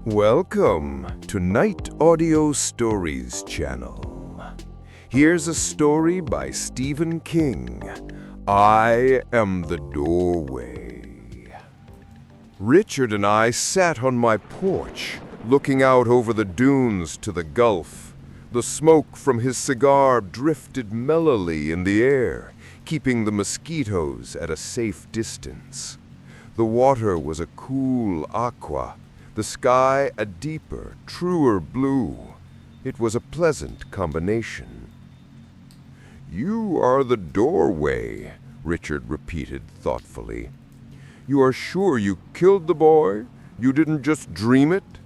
Welcome to Night Audio Stories channel. Here's a story by Stephen King. I am the doorway. Richard and I sat on my porch, looking out over the dunes to the Gulf. The smoke from his cigar drifted mellowly in the air, keeping the mosquitoes at a safe distance. The water was a cool aqua, the sky a deeper, truer blue. It was a pleasant combination. "You are the doorway," Richard repeated thoughtfully. "You are sure you killed the boy? You didn't just dream it?"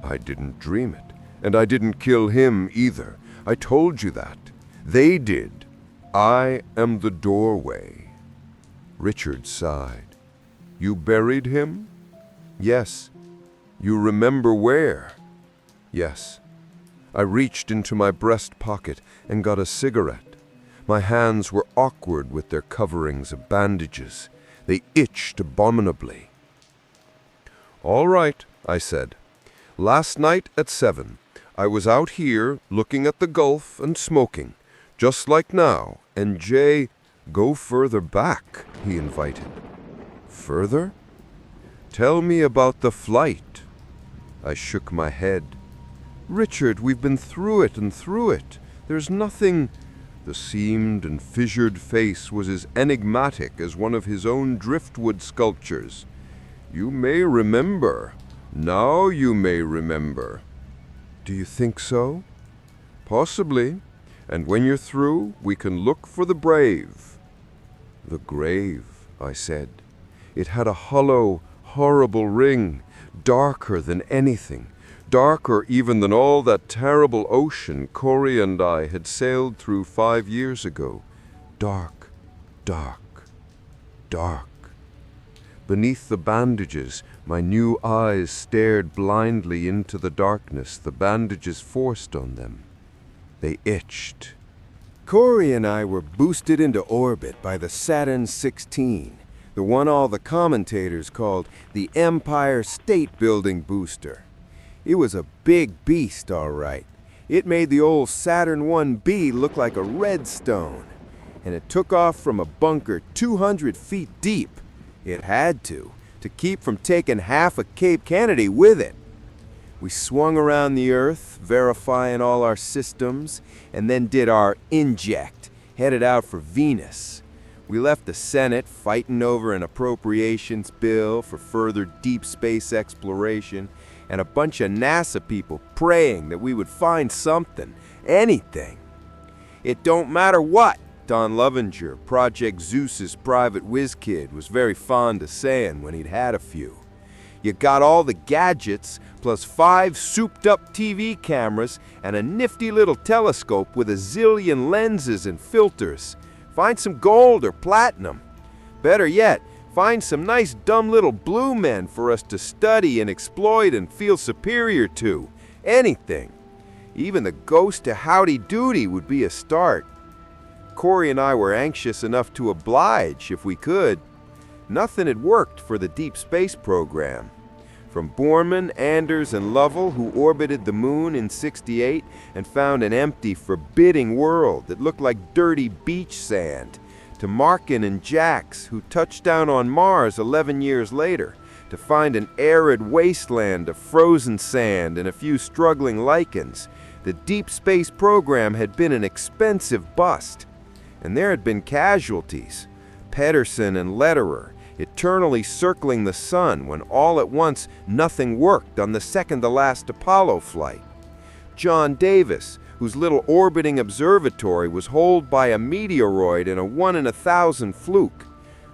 "I didn't dream it, and I didn't kill him either. I told you that. They did. I am the doorway." Richard sighed. "You buried him?" "Yes." "You remember where?" "Yes." I reached into my breast pocket and got a cigarette. My hands were awkward with their coverings of bandages. They itched abominably. "All right," I said. "Last night at 7, I was out here looking at the Gulf and smoking, just like now, and Jay—" "Go further back," he invited. "Further?" "Tell me about the flight." I shook my head. "Richard, we've been through it and through it. There's nothing—" The seamed and fissured face was as enigmatic as one of his own driftwood sculptures. "You may remember. Now you may remember." "Do you think so?" "Possibly. And when you're through, we can look for the brave." "The grave," I said. It had a hollow, horrible ring, darker than anything, darker even than all that terrible ocean Corey and I had sailed through 5 years ago. Dark, dark, dark. Beneath the bandages, my new eyes stared blindly into the darkness the bandages forced on them. They itched. Corey and I were boosted into orbit by the Saturn 16. The one all the commentators called the Empire State Building booster. It was a big beast, all right. It made the old Saturn 1B look like a redstone. And it took off from a bunker 200 feet deep. It had to keep from taking half of Cape Kennedy with it. We swung around the Earth, verifying all our systems, and then did our inject, headed out for Venus. We left the Senate fighting over an appropriations bill for further deep space exploration, and a bunch of NASA people praying that we would find something, anything. "It don't matter what," Don Lovinger, Project Zeus's private whiz kid, was very fond of saying when he'd had a few. "You got all the gadgets, plus 5 souped-up TV cameras and a nifty little telescope with a zillion lenses and filters. Find some gold or platinum. Better yet, find some nice dumb little blue men for us to study and exploit and feel superior to. Anything. Even the ghost of Howdy Doody would be a start." Corey and I were anxious enough to oblige if we could. Nothing had worked for the deep space program. From Borman, Anders, and Lovell, who orbited the moon in '68 and found an empty, forbidding world that looked like dirty beach sand, to Markin and Jax, who touched down on Mars 11 years later to find an arid wasteland of frozen sand and a few struggling lichens, the deep space program had been an expensive bust. And there had been casualties. Pedersen and Lederer, eternally circling the sun when all at once nothing worked on the second-to-last Apollo flight. John Davis, whose little orbiting observatory was holed by a meteoroid in a 1 in 1,000 fluke.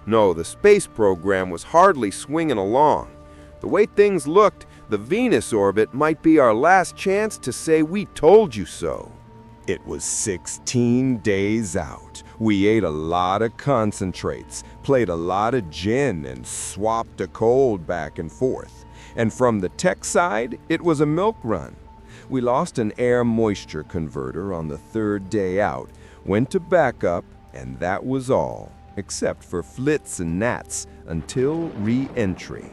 No, the space program was hardly swinging along. The way things looked, the Venus orbit might be our last chance to say we told you so. It was 16 days out. We ate a lot of concentrates, played a lot of gin, and swapped a cold back and forth. And from the tech side, it was a milk run. We lost an air-moisture converter on the 3rd day out, went to backup, and that was all, except for flits and gnats, until re-entry.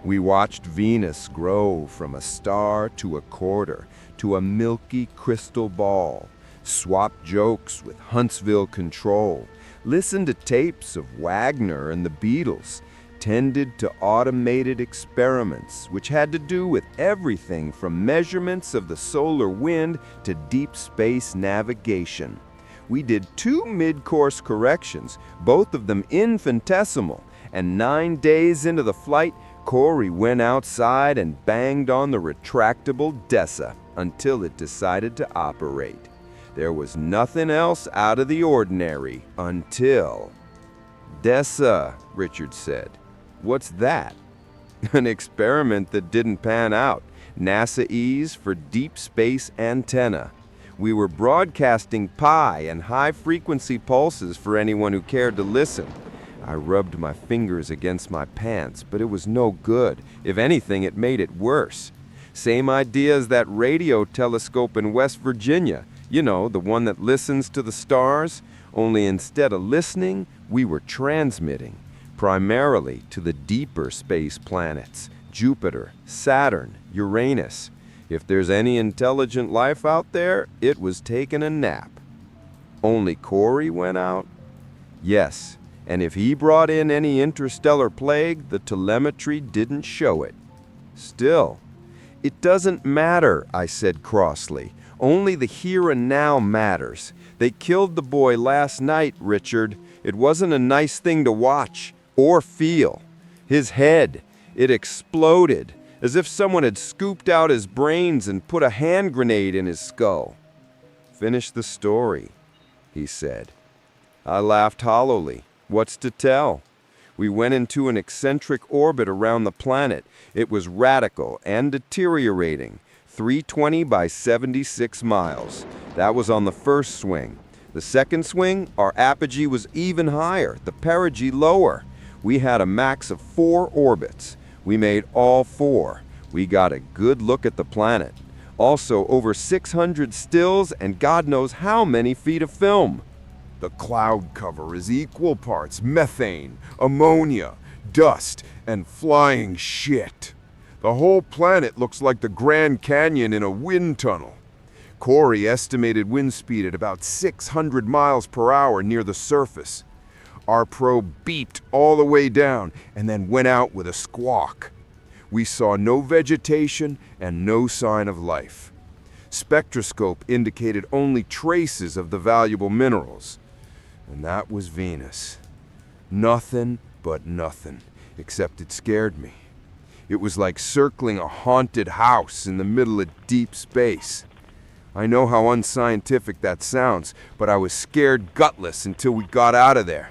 We watched Venus grow from a star to a quarter to a milky crystal ball, swapped jokes with Huntsville Control, listened to tapes of Wagner and the Beatles, tended to automated experiments which had to do with everything from measurements of the solar wind to deep space navigation. We did 2 mid-course corrections, both of them infinitesimal, and 9 days into the flight, Corey went outside and banged on the retractable DESA until it decided to operate. There was nothing else out of the ordinary until... "DESA," Richard said. "What's that?" "An experiment that didn't pan out. NASA-E's for Deep Space Antenna. We were broadcasting pi and high-frequency pulses for anyone who cared to listen." I rubbed my fingers against my pants, but it was no good. If anything, it made it worse. Same idea as that radio telescope in West Virginia. You know, the one that listens to the stars. Only instead of listening, we were transmitting, primarily to the deeper space planets, Jupiter, Saturn, Uranus. If there's any intelligent life out there, it was taking a nap. Only Corey went out? Yes, and if he brought in any interstellar plague, the telemetry didn't show it. Still, "It doesn't matter," I said crossly. "Only the here and now matters. They killed the boy last night, Richard. It wasn't a nice thing to watch or feel. His head, it exploded, as if someone had scooped out his brains and put a hand grenade in his skull." "Finish the story," he said. I laughed hollowly. What's to tell? We went into an eccentric orbit around the planet. It was radical and deteriorating. 320 by 76 miles. That was on the first swing. The second swing, our apogee was even higher, the perigee lower. We had a max of 4 orbits. We made all 4. We got a good look at the planet. Also, over 600 stills and God knows how many feet of film. "The cloud cover is equal parts methane, ammonia, dust, and flying shit. The whole planet looks like the Grand Canyon in a wind tunnel. Corey estimated wind speed at about 600 miles per hour near the surface. Our probe beeped all the way down and then went out with a squawk. We saw no vegetation and no sign of life. Spectroscope indicated only traces of the valuable minerals. And that was Venus. Nothing but nothing, except it scared me. It was like circling a haunted house in the middle of deep space. I know how unscientific that sounds, but I was scared gutless until we got out of there.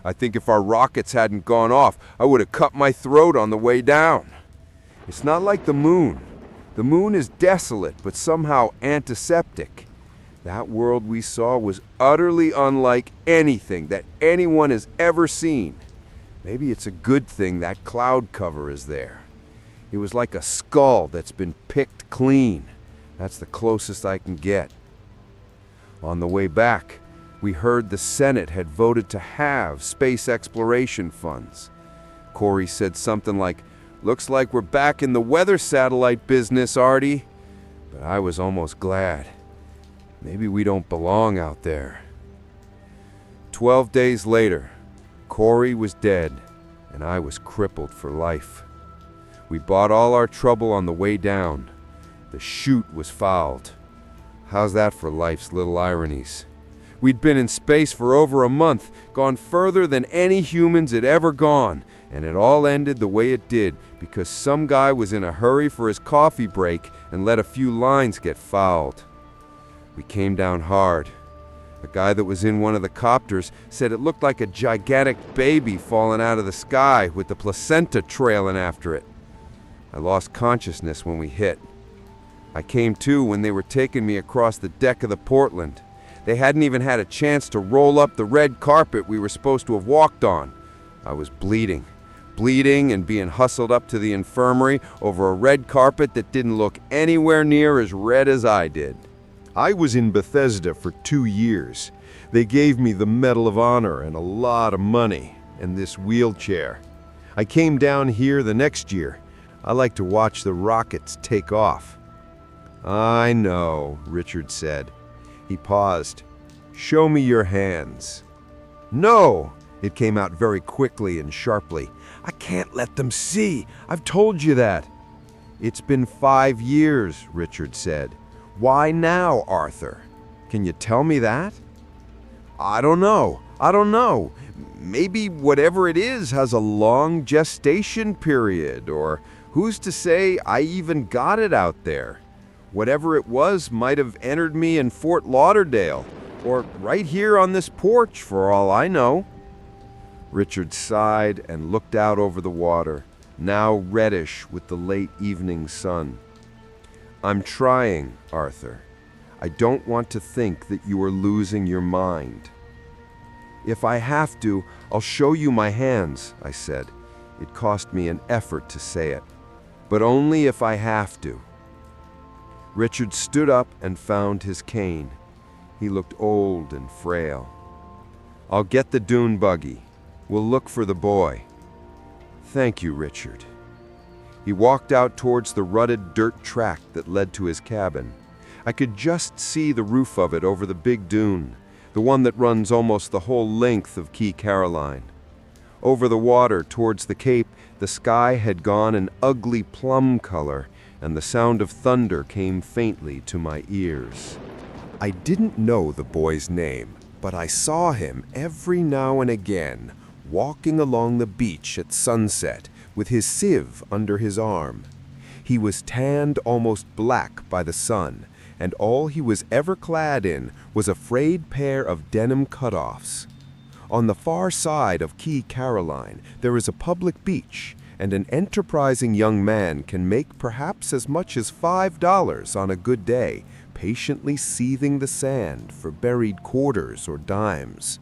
I think if our rockets hadn't gone off, I would have cut my throat on the way down. It's not like the moon. The moon is desolate, but somehow antiseptic. That world we saw was utterly unlike anything that anyone has ever seen. Maybe it's a good thing that cloud cover is there. It was like a skull that's been picked clean. That's the closest I can get." On the way back, we heard the Senate had voted to halve space exploration funds. Corey said something like, "Looks like we're back in the weather satellite business, Artie." But I was almost glad. Maybe we don't belong out there. 12 days later, Corey was dead, and I was crippled for life. We bought all our trouble on the way down. The chute was fouled. How's that for life's little ironies? We'd been in space for over a month, gone further than any humans had ever gone, and it all ended the way it did because some guy was in a hurry for his coffee break and let a few lines get fouled. We came down hard. A guy that was in one of the copters said it looked like a gigantic baby falling out of the sky with the placenta trailing after it. I lost consciousness when we hit. I came to when they were taking me across the deck of the Portland. They hadn't even had a chance to roll up the red carpet we were supposed to have walked on. I was bleeding and being hustled up to the infirmary over a red carpet that didn't look anywhere near as red as I did. I was in Bethesda for 2 years. They gave me the Medal of Honor and a lot of money and this wheelchair. I came down here the next year. I like to watch the rockets take off." "I know," Richard said. He paused. "Show me your hands." "No!" It came out very quickly and sharply. "I can't let them see. I've told you that." "It's been 5 years," Richard said. "Why now, Arthur? Can you tell me that?" I don't know. Maybe whatever it is has a long gestation period, or who's to say I even got it out there? Whatever it was might have entered me in Fort Lauderdale, or right here on this porch for all I know." Richard sighed and looked out over the water, now reddish with the late evening sun. "I'm trying, Arthur. I don't want to think that you are losing your mind." "If I have to, I'll show you my hands," I said. It cost me an effort to say it. "But only if I have to." Richard stood up and found his cane. He looked old and frail. "I'll get the dune buggy. We'll look for the boy." "Thank you, Richard." He walked out towards the rutted dirt track that led to his cabin. I could just see the roof of it over the big dune, the one that runs almost the whole length of Key Caroline. Over the water towards the cape, the sky had gone an ugly plum color, and the sound of thunder came faintly to my ears. I didn't know the boy's name, but I saw him every now and again walking along the beach at sunset with his sieve under his arm. He was tanned almost black by the sun, and all he was ever clad in was a frayed pair of denim cutoffs. On the far side of Key Caroline, there is a public beach, and an enterprising young man can make perhaps as much as $5 on a good day, patiently seething the sand for buried quarters or dimes.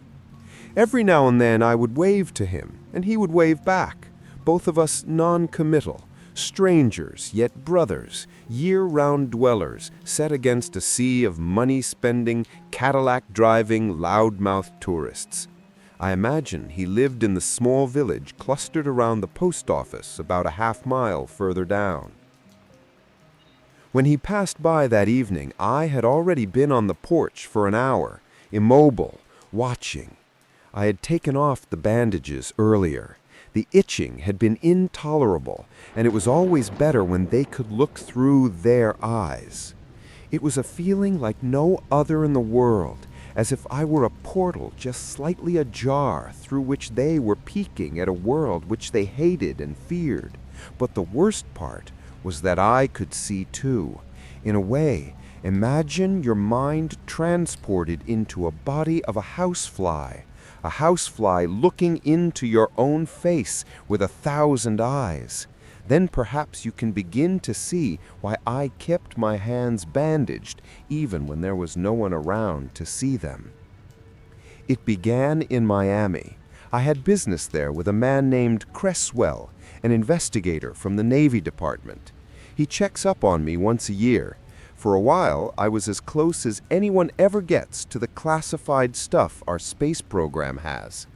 Every now and then I would wave to him, and he would wave back, both of us non-committal, strangers yet brothers, year-round dwellers set against a sea of money-spending, Cadillac-driving, loudmouthed tourists. I imagine he lived in the small village clustered around the post office about a half-mile further down. When he passed by that evening, I had already been on the porch for an hour, immobile, watching. I had taken off the bandages earlier. The itching had been intolerable, and it was always better when they could look through their eyes. It was a feeling like no other in the world, as if I were a portal just slightly ajar through which they were peeking at a world which they hated and feared. But the worst part was that I could see too. In a way, imagine your mind transported into a body of a housefly looking into your own face with 1,000 eyes. Then perhaps you can begin to see why I kept my hands bandaged even when there was no one around to see them. It began in Miami. I had business there with a man named Cresswell, an investigator from the Navy Department. He checks up on me once a year. For a while, I was as close as anyone ever gets to the classified stuff our space program has.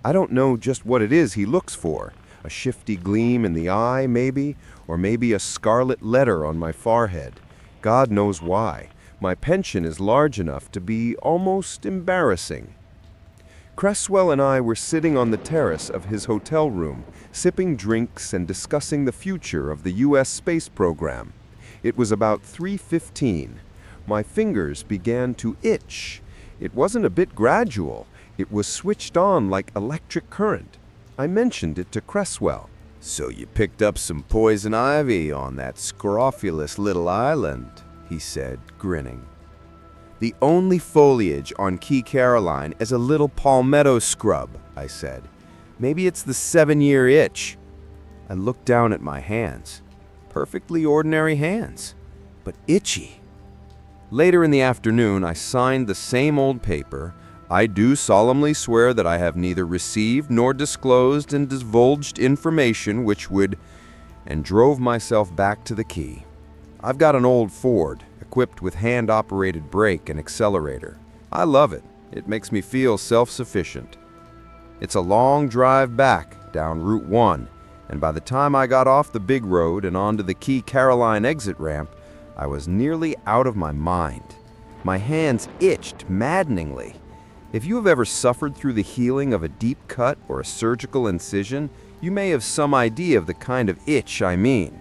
I don't know just what it is he looks for. A shifty gleam in the eye, maybe, or maybe a scarlet letter on my forehead. God knows why. My pension is large enough to be almost embarrassing. Cresswell and I were sitting on the terrace of his hotel room, sipping drinks and discussing the future of the U.S. space program. It was about 3:15. My fingers began to itch. It wasn't a bit gradual. It was switched on like electric current. I mentioned it to Cresswell. "So you picked up some poison ivy on that scrofulous little island," he said, grinning. "The only foliage on Key Caroline is a little palmetto scrub," I said. "Maybe it's the 7-year itch." I looked down at my hands. Perfectly ordinary hands, but itchy. Later in the afternoon, I signed the same old paper. "I do solemnly swear that I have neither received nor disclosed and divulged information which would," and drove myself back to the Key. I've got an old Ford, equipped with hand-operated brake and accelerator. I love it. It makes me feel self-sufficient. It's a long drive back down Route 1, and by the time I got off the big road and onto the Key Caroline exit ramp, I was nearly out of my mind. My hands itched maddeningly. If you have ever suffered through the healing of a deep cut or a surgical incision, you may have some idea of the kind of itch I mean.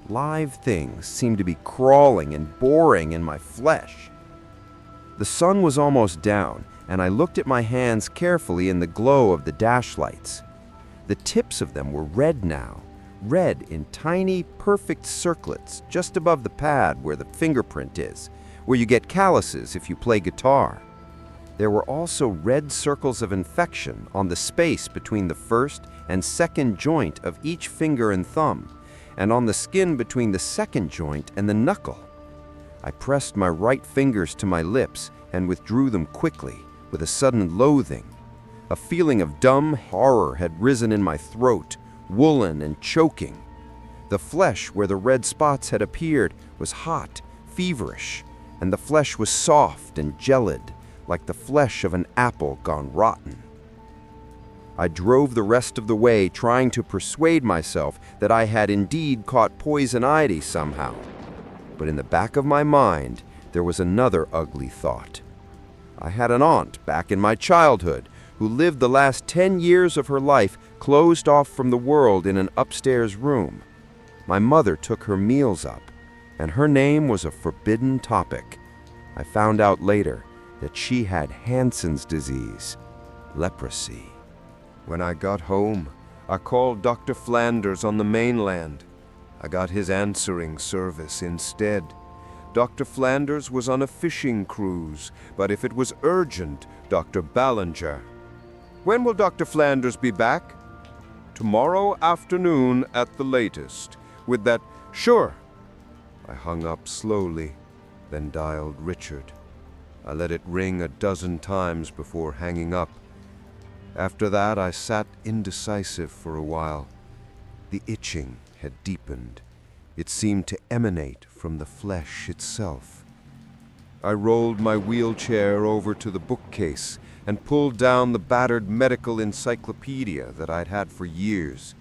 Live things seemed to be crawling and boring in my flesh. The sun was almost down, and I looked at my hands carefully in the glow of the dash lights. The tips of them were red now, red in tiny, perfect circlets just above the pad where the fingerprint is, where you get calluses if you play guitar. There were also red circles of infection on the space between the first and second joint of each finger and thumb, and on the skin between the second joint and the knuckle. I pressed my right fingers to my lips and withdrew them quickly, with a sudden loathing. A feeling of dumb horror had risen in my throat, woolen and choking. The flesh where the red spots had appeared was hot, feverish, and the flesh was soft and gelid, like the flesh of an apple gone rotten. I drove the rest of the way trying to persuade myself that I had indeed caught poison ivy somehow. But in the back of my mind, there was another ugly thought. I had an aunt back in my childhood who lived the last 10 years of her life closed off from the world in an upstairs room. My mother took her meals up, and her name was a forbidden topic. I found out later that she had Hansen's disease, leprosy. When I got home, I called Dr. Flanders on the mainland. I got his answering service instead. Dr. Flanders was on a fishing cruise, but if it was urgent, Dr. Ballinger. When will Dr. Flanders be back? Tomorrow afternoon at the latest. With that, sure. I hung up slowly, then dialed Richard. I let it ring a dozen times before hanging up. After that, I sat indecisive for a while. The itching had deepened. It seemed to emanate from the flesh itself. I rolled my wheelchair over to the bookcase and pulled down the battered medical encyclopedia that I'd had for years.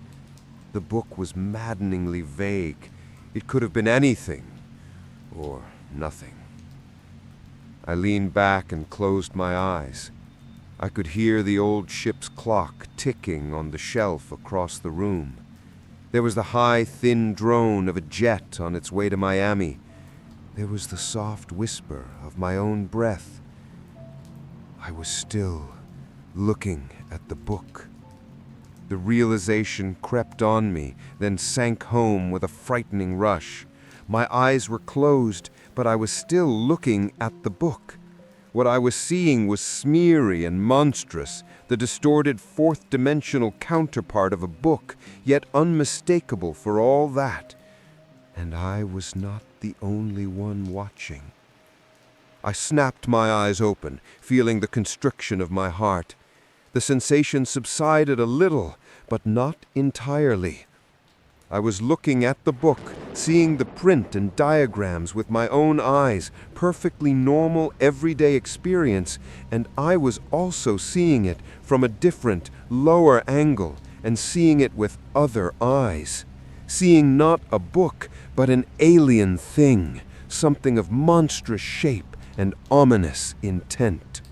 The book was maddeningly vague. It could have been anything, or nothing. I leaned back and closed my eyes. I could hear the old ship's clock ticking on the shelf across the room. There was the high, thin drone of a jet on its way to Miami. There was the soft whisper of my own breath. I was still looking at the book. The realization crept on me, then sank home with a frightening rush. My eyes were closed, but I was still looking at the book. What I was seeing was smeary and monstrous, the distorted fourth-dimensional counterpart of a book, yet unmistakable for all that. And I was not the only one watching. I snapped my eyes open, feeling the constriction of my heart. The sensation subsided a little, but not entirely. I was looking at the book, seeing the print and diagrams with my own eyes, perfectly normal everyday experience, and I was also seeing it from a different, lower angle, and seeing it with other eyes. Seeing not a book, but an alien thing, something of monstrous shape and ominous intent.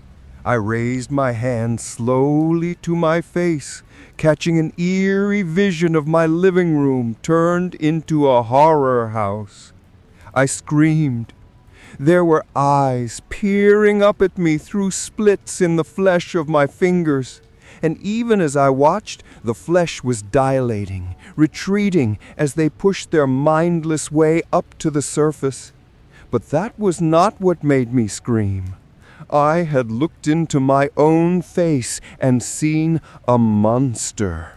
I raised my hand slowly to my face, catching an eerie vision of my living room turned into a horror house. I screamed. There were eyes peering up at me through splits in the flesh of my fingers, and even as I watched, the flesh was dilating, retreating as they pushed their mindless way up to the surface. But that was not what made me scream. I had looked into my own face and seen a monster.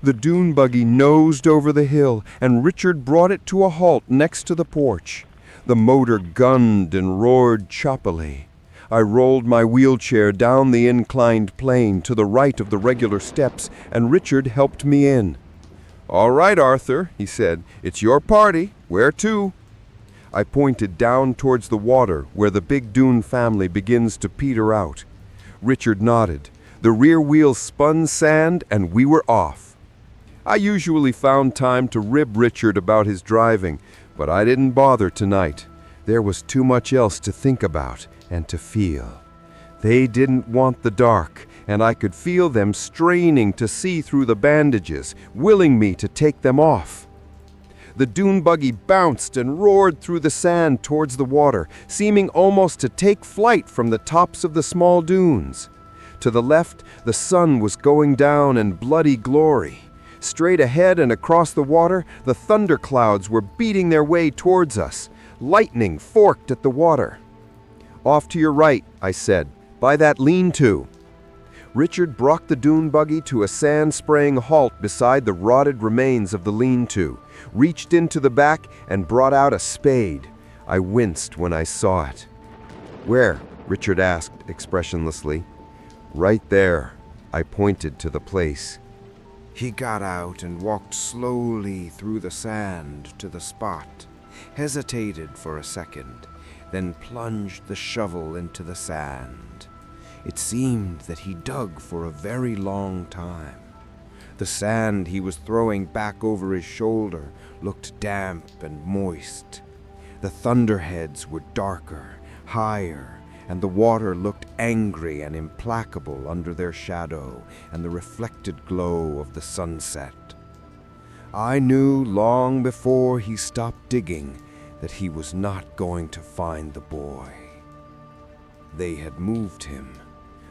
The dune buggy nosed over the hill, and Richard brought it to a halt next to the porch. The motor gunned and roared choppily. I rolled my wheelchair down the inclined plane to the right of the regular steps, and Richard helped me in. "All right, Arthur," he said. "It's your party. Where to?" I pointed down towards the water where the big dune family begins to peter out. Richard nodded. The rear wheels spun sand and we were off. I usually found time to rib Richard about his driving, but I didn't bother tonight. There was too much else to think about and to feel. They didn't want the dark, and I could feel them straining to see through the bandages, willing me to take them off. The dune buggy bounced and roared through the sand towards the water, seeming almost to take flight from the tops of the small dunes. To the left, the sun was going down in bloody glory. Straight ahead and across the water, the thunderclouds were beating their way towards us. Lightning forked at the water. "Off to your right," I said, "by that lean-to." Richard brought the dune buggy to a sand-spraying halt beside the rotted remains of the lean-to, reached into the back and brought out a spade. I winced when I saw it. "Where?" Richard asked expressionlessly. "Right there." I pointed to the place. He got out and walked slowly through the sand to the spot, hesitated for a second, then plunged the shovel into the sand. It seemed that he dug for a very long time. The sand he was throwing back over his shoulder looked damp and moist. The thunderheads were darker, higher, and the water looked angry and implacable under their shadow and the reflected glow of the sunset. I knew long before he stopped digging that he was not going to find the boy. They had moved him.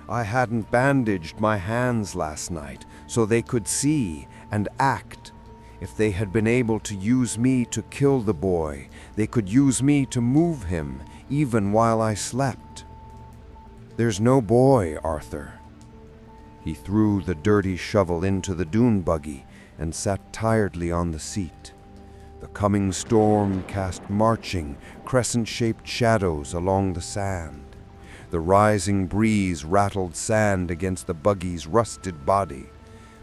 I hadn't bandaged my hands last night so they could see and act. If they had been able to use me to kill the boy, they could use me to move him, even while I slept. "There's no boy, Arthur." He threw the dirty shovel into the dune buggy and sat tiredly on the seat. The coming storm cast marching, crescent-shaped shadows along the sand. The rising breeze rattled sand against the buggy's rusted body.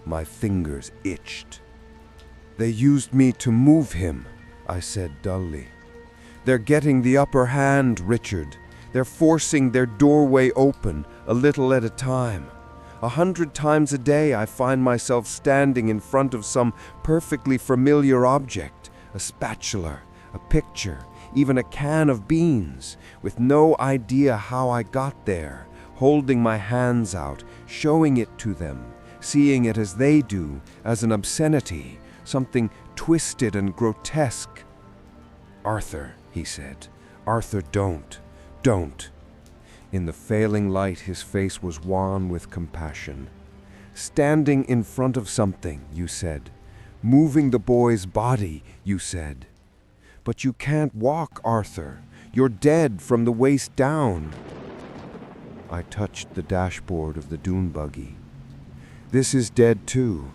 My fingers itched. "They used me to move him," I said dully. "They're getting the upper hand, Richard. They're forcing their doorway open, a little at a time. 100 times a day I find myself standing in front of some perfectly familiar object, a spatula, a picture, even a can of beans, with no idea how I got there, holding my hands out, showing it to them, seeing it as they do, as an obscenity, something twisted and grotesque." "Arthur," he said, "Arthur, don't. Don't." In the failing light, his face was wan with compassion. "Standing in front of something," you said. "Moving the boy's body," you said. "But you can't walk, Arthur. You're dead from the waist down." I touched the dashboard of the dune buggy. "This is dead too.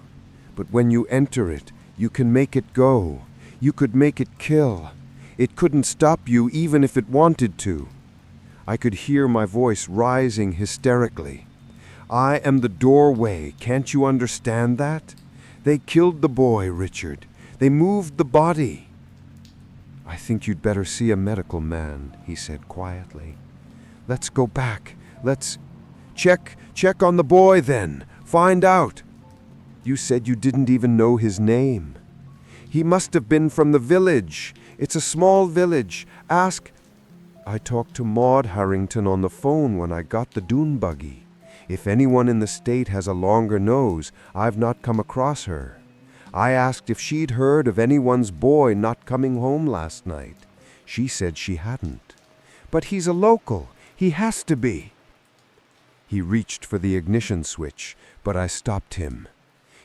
But when you enter it, you can make it go. You could make it kill. It couldn't stop you even if it wanted to." I could hear my voice rising hysterically. "I am the doorway. Can't you understand that? They killed the boy, Richard. They moved the body." "I think you'd better see a medical man," he said quietly. "Let's go back. Let's check on the boy then. Find out." "You said you didn't even know his name." "He must have been from the village. It's a small village. Ask—" "I talked to Maud Harrington on the phone when I got the dune buggy. If anyone in the state has a longer nose, I've not come across her. I asked if she'd heard of anyone's boy not coming home last night. She said she hadn't. But he's a local. He has to be." He reached for the ignition switch, but I stopped him.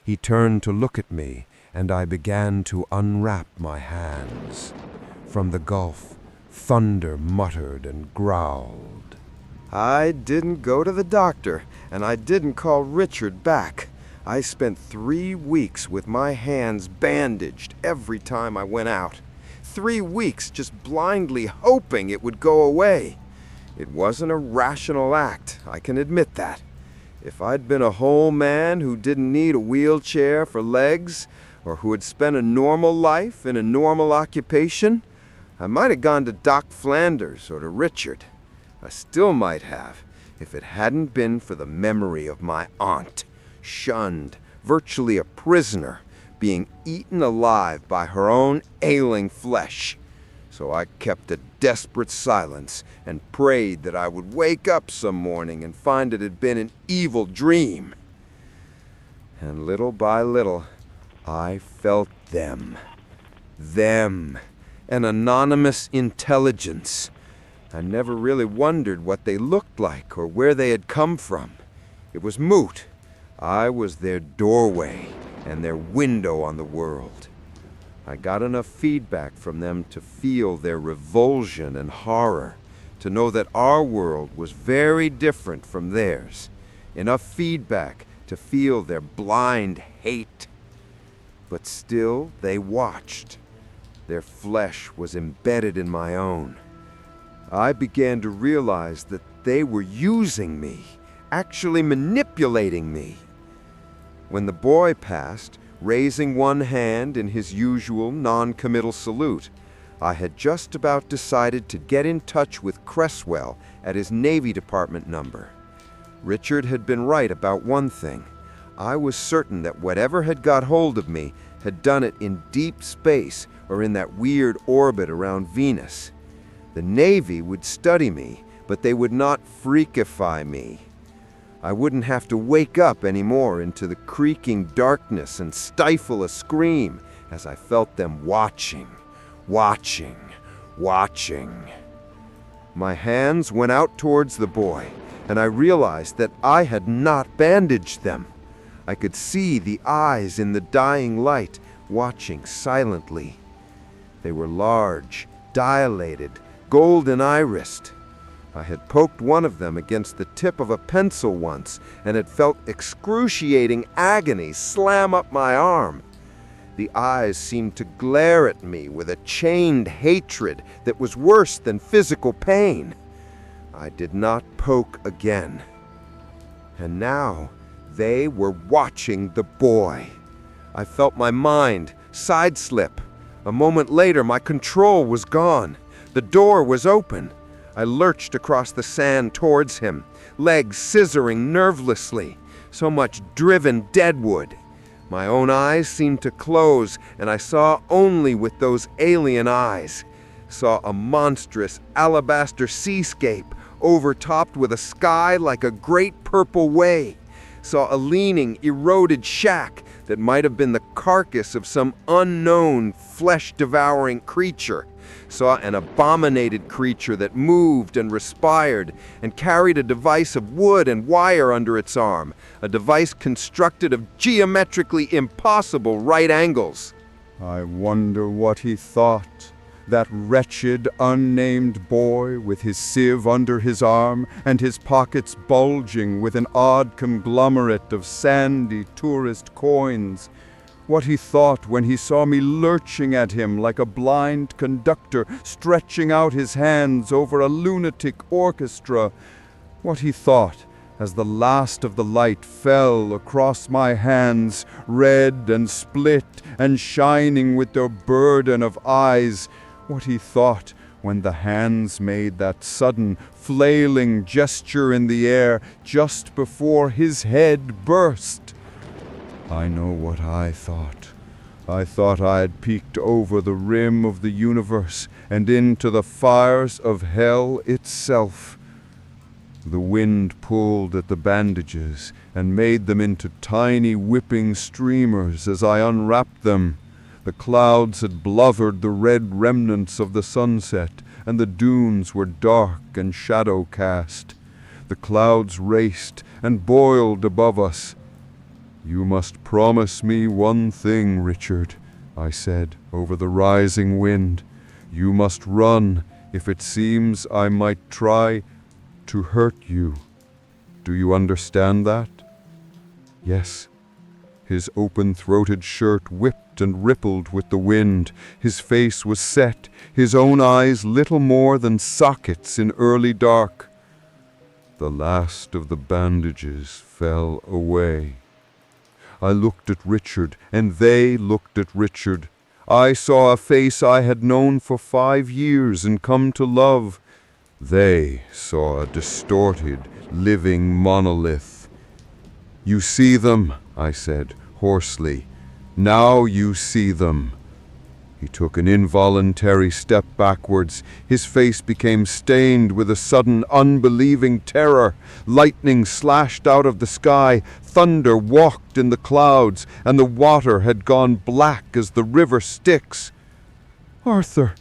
He turned to look at me, and I began to unwrap my hands. From the gulf, thunder muttered and growled. "I didn't go to the doctor, and I didn't call Richard back. I spent 3 weeks with my hands bandaged every time I went out. 3 weeks just blindly hoping it would go away. It wasn't a rational act, I can admit that. If I'd been a whole man who didn't need a wheelchair for legs, or who had spent a normal life in a normal occupation, I might have gone to Doc Flanders or to Richard. I still might have, if it hadn't been for the memory of my aunt, shunned, virtually a prisoner, being eaten alive by her own ailing flesh. So I kept a desperate silence and prayed that I would wake up some morning and find it had been an evil dream. And little by little, I felt them. Them. An anonymous intelligence. I never really wondered what they looked like or where they had come from. It was moot. I was their doorway and their window on the world. I got enough feedback from them to feel their revulsion and horror, to know that our world was very different from theirs. Enough feedback to feel their blind hate. But still, they watched. Their flesh was embedded in my own. I began to realize that they were using me, actually manipulating me. When the boy passed, raising one hand in his usual non-committal salute, I had just about decided to get in touch with Cresswell at his Navy Department number. Richard had been right about one thing. I was certain that whatever had got hold of me had done it in deep space or in that weird orbit around Venus. The Navy would study me, but they would not freakify me. I wouldn't have to wake up anymore into the creaking darkness and stifle a scream as I felt them watching. My hands went out towards the boy, and I realized that I had not bandaged them. I could see the eyes in the dying light, watching silently. They were large, dilated, golden-irised. I had poked one of them against the tip of a pencil once and had felt excruciating agony slam up my arm. The eyes seemed to glare at me with a chained hatred that was worse than physical pain. I did not poke again. And now they were watching the boy. I felt my mind sideslip. A moment later, my control was gone. The door was open. I lurched across the sand towards him, legs scissoring nervelessly, so much driven deadwood. My own eyes seemed to close, and I saw only with those alien eyes. Saw a monstrous alabaster seascape overtopped with a sky like a great purple way. Saw a leaning, eroded shack that might have been the carcass of some unknown, flesh-devouring creature. Saw an abominated creature that moved and respired and carried a device of wood and wire under its arm, a device constructed of geometrically impossible right angles. I wonder what he thought, that wretched, unnamed boy with his sieve under his arm and his pockets bulging with an odd conglomerate of sandy tourist coins. What he thought when he saw me lurching at him like a blind conductor stretching out his hands over a lunatic orchestra. What he thought as the last of the light fell across my hands, red and split and shining with their burden of eyes. What he thought when the hands made that sudden, flailing gesture in the air just before his head burst. I know what I thought. I thought I had peeked over the rim of the universe and into the fires of hell itself. The wind pulled at the bandages and made them into tiny whipping streamers as I unwrapped them. The clouds had blubbered the red remnants of the sunset, and the dunes were dark and shadow-cast. The clouds raced and boiled above us. "You must promise me one thing, Richard," I said over the rising wind. "You must run if it seems I might try to hurt you. Do you understand that?" "Yes." His open-throated shirt whipped and rippled with the wind. His face was set, his own eyes little more than sockets in early dark. The last of the bandages fell away. I looked at Richard, and they looked at Richard. I saw a face I had known for 5 years and come to love. They saw a distorted, living monolith. "You see them," I said, hoarsely. Now you see them." He took an involuntary step backwards. His face became stained with a sudden, unbelieving terror. Lightning slashed out of the sky, thunder walked in the clouds, and the water had gone black as the river Styx. "Arthur!"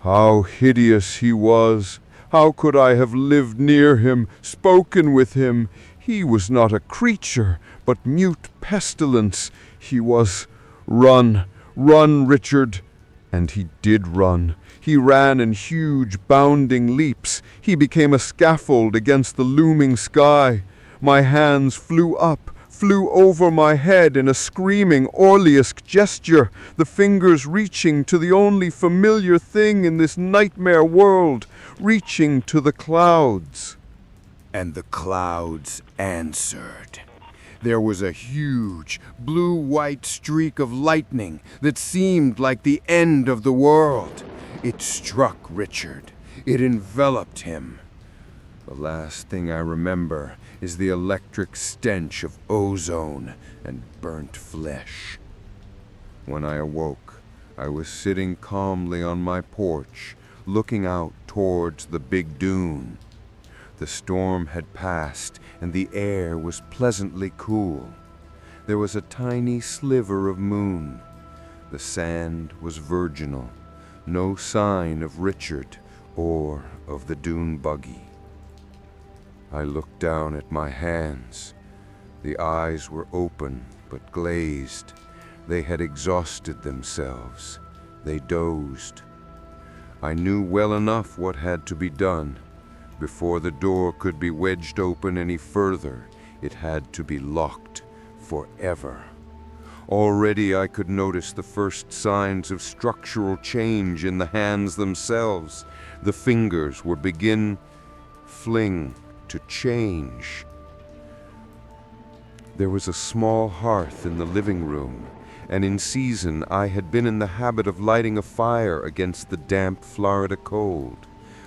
How hideous he was! How could I have lived near him, spoken with him? He was not a creature, but mute pestilence. He was— "Run! Run, Richard!" And he did run. He ran in huge, bounding leaps. He became a scaffold against the looming sky. My hands flew up, flew over my head in a screaming Orliesque gesture, the fingers reaching to the only familiar thing in this nightmare world, reaching to the clouds. And the clouds answered. There was a huge, blue-white streak of lightning that seemed like the end of the world. It struck Richard. It enveloped him. The last thing I remember is the electric stench of ozone and burnt flesh. When I awoke, I was sitting calmly on my porch, looking out towards the big dune. The storm had passed, and the air was pleasantly cool. There was a tiny sliver of moon. The sand was virginal, no sign of Richard or of the dune buggy. I looked down at my hands. The eyes were open but glazed. They had exhausted themselves. They dozed. I knew well enough what had to be done. Before the door could be wedged open any further, it had to be locked forever. Already I could notice the first signs of structural change in the hands themselves. The fingers were fling to change. There was a small hearth in the living room, and in season I had been in the habit of lighting a fire against the damp Florida cold.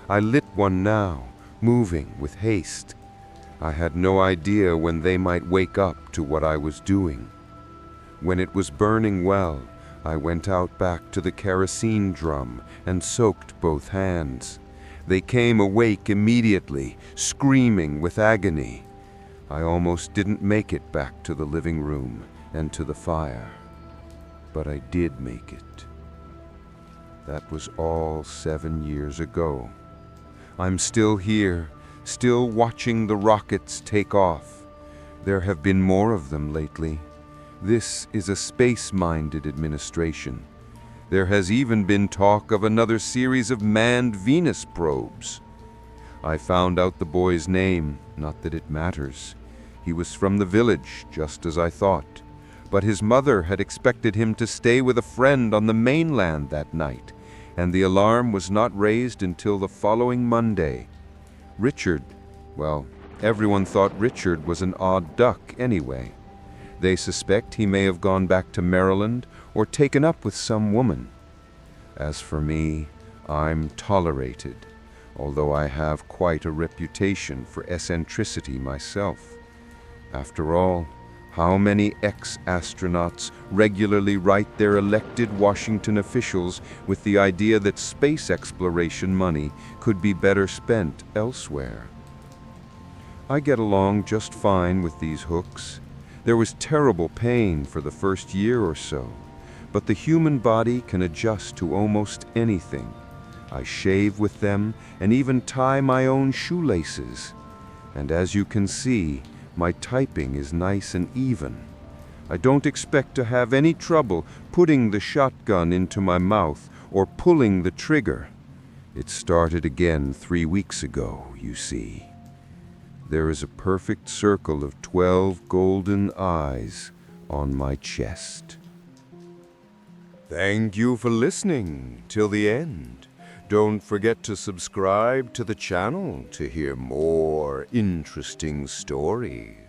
I lit one now, moving with haste. I had no idea when they might wake up to what I was doing. When it was burning well, I went out back to the kerosene drum and soaked both hands. They came awake immediately, screaming with agony. I almost didn't make it back to the living room and to the fire. But I did make it. That was all 7 years ago. I'm still here, still watching the rockets take off. There have been more of them lately. This is a space-minded administration. There has even been talk of another series of manned Venus probes. I found out the boy's name, not that it matters. He was from the village, just as I thought. But his mother had expected him to stay with a friend on the mainland that night, and the alarm was not raised until the following Monday. Richard, well, everyone thought Richard was an odd duck anyway. They suspect he may have gone back to Maryland or taken up with some woman. As for me, I'm tolerated, although I have quite a reputation for eccentricity myself. After all, how many ex-astronauts regularly write their elected Washington officials with the idea that space exploration money could be better spent elsewhere? I get along just fine with these hooks. There was terrible pain for the first year or so, but the human body can adjust to almost anything. I shave with them and even tie my own shoelaces. And as you can see, my typing is nice and even. I don't expect to have any trouble putting the shotgun into my mouth or pulling the trigger. It started again 3 weeks ago, you see. There is a perfect circle of 12 golden eyes on my chest. Thank you for listening till the end. Don't forget to subscribe to the channel to hear more interesting stories.